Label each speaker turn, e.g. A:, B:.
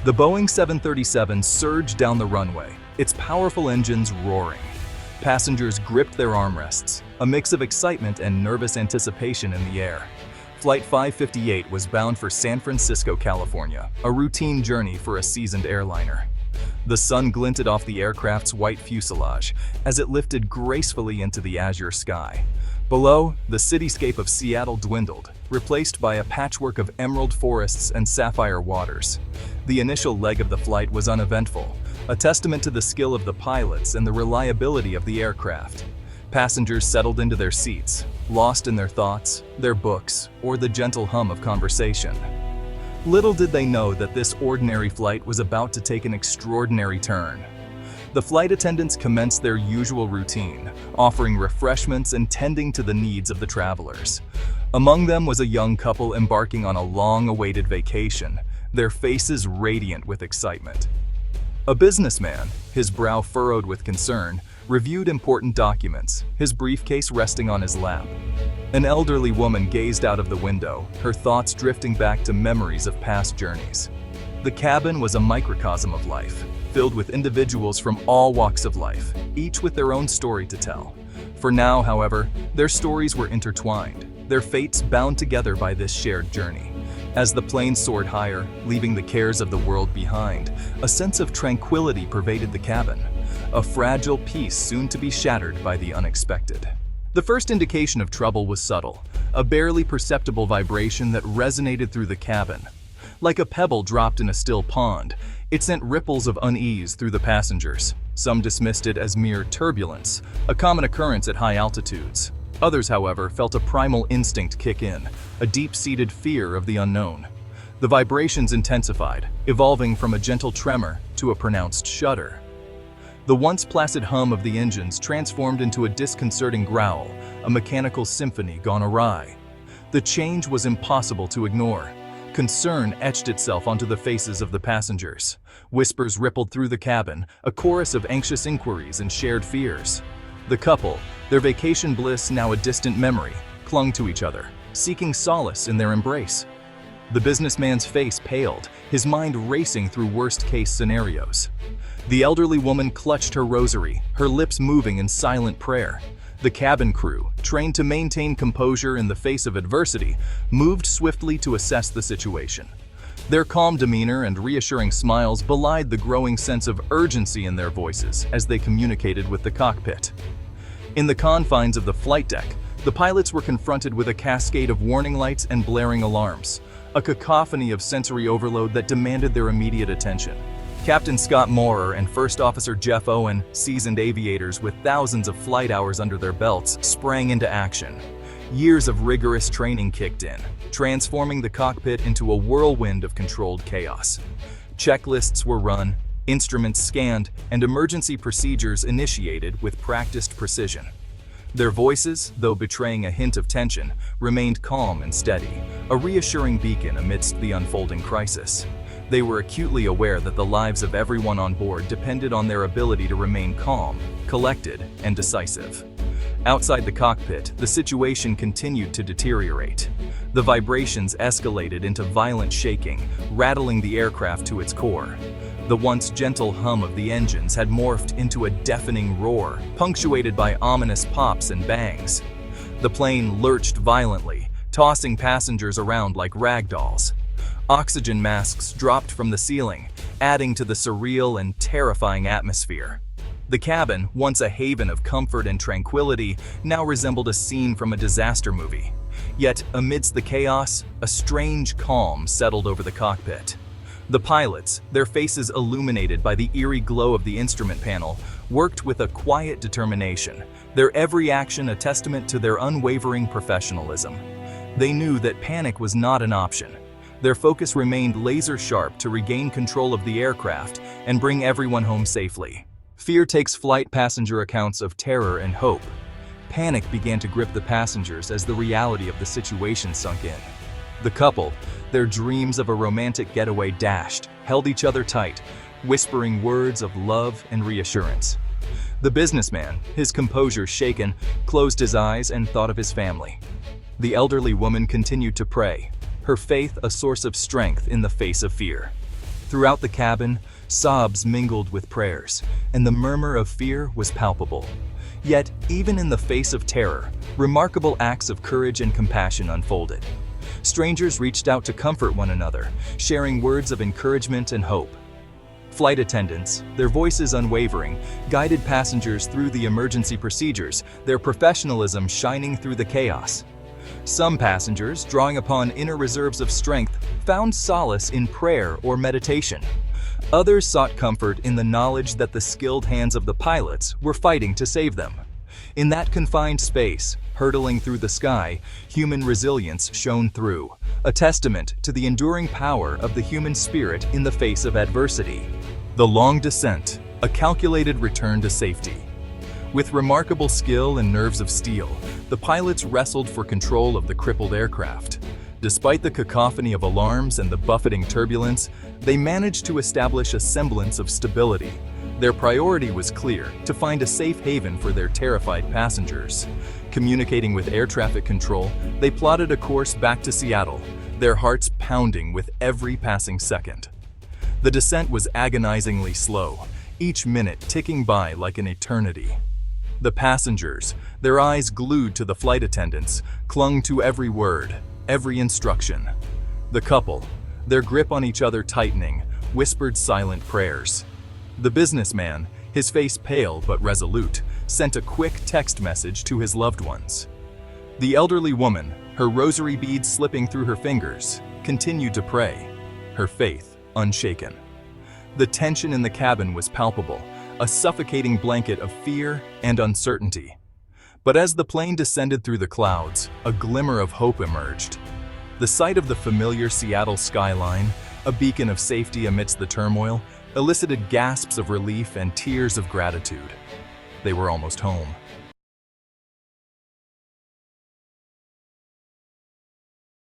A: The Boeing 737 surged down the runway, its powerful engines roaring. Passengers gripped their armrests, a mix of excitement and nervous anticipation in the air. Flight 558 was bound for San Francisco, California, a routine journey for a seasoned airliner. The sun glinted off the aircraft's white fuselage as it lifted gracefully into the azure sky. Below, the cityscape of Seattle dwindled, replaced by a patchwork of emerald forests and sapphire waters. The initial leg of the flight was uneventful, a testament to the skill of the pilots and the reliability of the aircraft. Passengers settled into their seats, lost in their thoughts, their books, or the gentle hum of conversation. Little did they know that this ordinary flight was about to take an extraordinary turn. The flight attendants commenced their usual routine, offering refreshments and tending to the needs of the travelers. Among them was a young couple embarking on a long-awaited vacation, their faces radiant with excitement. A businessman, his brow furrowed with concern, reviewed important documents, his briefcase resting on his lap. An elderly woman gazed out of the window, her thoughts drifting back to memories of past journeys. The cabin was a microcosm of life, filled with individuals from all walks of life, each with their own story to tell. For now, however, their stories were intertwined, their fates bound together by this shared journey. As the plane soared higher, leaving the cares of the world behind, a sense of tranquility pervaded the cabin, a fragile peace soon to be shattered by the unexpected. The first indication of trouble was subtle, a barely perceptible vibration that resonated through the cabin. Like a pebble dropped in a still pond, it sent ripples of unease through the passengers. Some dismissed it as mere turbulence, a common occurrence at high altitudes. Others, however, felt a primal instinct kick in, a deep-seated fear of the unknown. The vibrations intensified, evolving from a gentle tremor to a pronounced shudder. The once placid hum of the engines transformed into a disconcerting growl, a mechanical symphony gone awry. The change was impossible to ignore. Concern etched itself onto the faces of the passengers. Whispers rippled through the cabin, a chorus of anxious inquiries and shared fears. The couple, their vacation bliss now a distant memory, clung to each other, seeking solace in their embrace. The businessman's face paled, his mind racing through worst-case scenarios. The elderly woman clutched her rosary, her lips moving in silent prayer. The cabin crew, trained to maintain composure in the face of adversity, moved swiftly to assess the situation. Their calm demeanor and reassuring smiles belied the growing sense of urgency in their voices as they communicated with the cockpit. In the confines of the flight deck, the pilots were confronted with a cascade of warning lights and blaring alarms, a cacophony of sensory overload that demanded their immediate attention. Captain Scott Moorer and First Officer Jeff Owen, seasoned aviators with thousands of flight hours under their belts, sprang into action. Years of rigorous training kicked in, transforming the cockpit into a whirlwind of controlled chaos. Checklists were run, instruments scanned, and emergency procedures initiated with practiced precision. Their voices, though betraying a hint of tension, remained calm and steady, a reassuring beacon amidst the unfolding crisis. They were acutely aware that the lives of everyone on board depended on their ability to remain calm, collected, and decisive. Outside the cockpit, the situation continued to deteriorate. The vibrations escalated into violent shaking, rattling the aircraft to its core. The once gentle hum of the engines had morphed into a deafening roar, punctuated by ominous pops and bangs. The plane lurched violently, tossing passengers around like rag dolls. Oxygen masks dropped from the ceiling, adding to the surreal and terrifying atmosphere. The cabin, once a haven of comfort and tranquility, now resembled a scene from a disaster movie. Yet, amidst the chaos, a strange calm settled over the cockpit. The pilots, their faces illuminated by the eerie glow of the instrument panel, worked with a quiet determination, their every action a testament to their unwavering professionalism. They knew that panic was not an option. Their focus remained laser-sharp to regain control of the aircraft and bring everyone home safely. Fear takes flight passenger accounts of terror and hope. Panic began to grip the passengers as the reality of the situation sunk in. The couple, their dreams of a romantic getaway dashed, held each other tight, whispering words of love and reassurance. The businessman, his composure shaken, closed his eyes and thought of his family. The elderly woman continued to pray, her faith a source of strength in the face of fear. Throughout the cabin, sobs mingled with prayers, and the murmur of fear was palpable. Yet, even in the face of terror, remarkable acts of courage and compassion unfolded. Strangers reached out to comfort one another, sharing words of encouragement and hope. Flight attendants, their voices unwavering, guided passengers through the emergency procedures, their professionalism shining through the chaos. Some passengers, drawing upon inner reserves of strength, found solace in prayer or meditation. Others sought comfort in the knowledge that the skilled hands of the pilots were fighting to save them. In that confined space, hurtling through the sky, human resilience shone through, a testament to the enduring power of the human spirit in the face of adversity. The long descent, a calculated return to safety. With remarkable skill and nerves of steel, the pilots wrestled for control of the crippled aircraft. Despite the cacophony of alarms and the buffeting turbulence, they managed to establish a semblance of stability. Their priority was clear: to find a safe haven for their terrified passengers. Communicating with air traffic control, they plotted a course back to Seattle, their hearts pounding with every passing second. The descent was agonizingly slow, each minute ticking by like an eternity. The passengers, their eyes glued to the flight attendants, clung to every word, every instruction. The couple, their grip on each other tightening, whispered silent prayers. The businessman, his face pale but resolute, sent a quick text message to his loved ones. The elderly woman, her rosary beads slipping through her fingers, continued to pray, her faith unshaken. The tension in the cabin was palpable, a suffocating blanket of fear and uncertainty. But as the plane descended through the clouds, a glimmer of hope emerged. The sight of the familiar Seattle skyline, a beacon of safety amidst the turmoil, elicited gasps of relief and tears of gratitude. They were almost home.